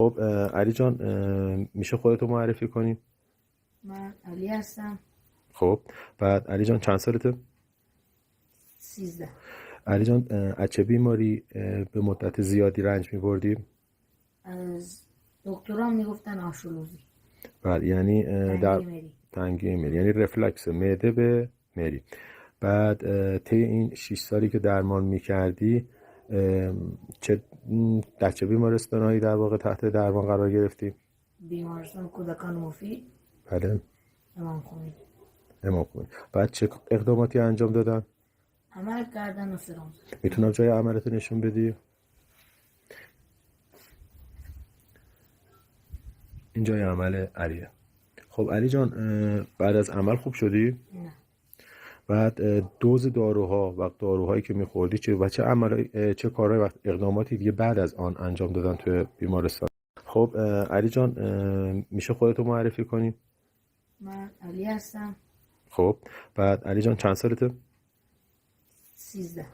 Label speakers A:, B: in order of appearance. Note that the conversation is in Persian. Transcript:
A: خب علی جان، میشه خودتو معرفی کنی؟
B: من علی هستم.
A: خب بعد علی جان چند سالته؟
B: 13.
A: علی جان، از چه بیماری به مدت زیادی رنج میبردی؟
B: از دکتران میگفتن آشولوژی.
A: بعد یعنی در
B: تنگی مری.
A: تنگی مری، یعنی رفلکس معده به مری. بعد طی این 6 سالی که درمان میکردی چه در چه بیمارستانهایی در واقع تحت درمان قرار گرفتی؟
B: بیمارستان کودکان مفید.
A: بله.
B: امام خمینی.
A: امام خمینی. بعد چه اقداماتی انجام دادن؟
B: عمل کردن و سرم زدن.
A: میتونم جای عملتو نشون بدی؟ این جای عمل علیه. خب علی جان، بعد از عمل خوب شدی؟
B: نه.
A: بعد دوز داروها و داروهایی که میخوردی چه و چه عمل چه کارهای و اقداماتی دیگه بعد از آن انجام دادن توی بیمارستان؟ خب علی جان، میشه خودتو معرفی کنی؟
B: من علی هستم.
A: خب بعد علی جان چند سالته؟
B: 13.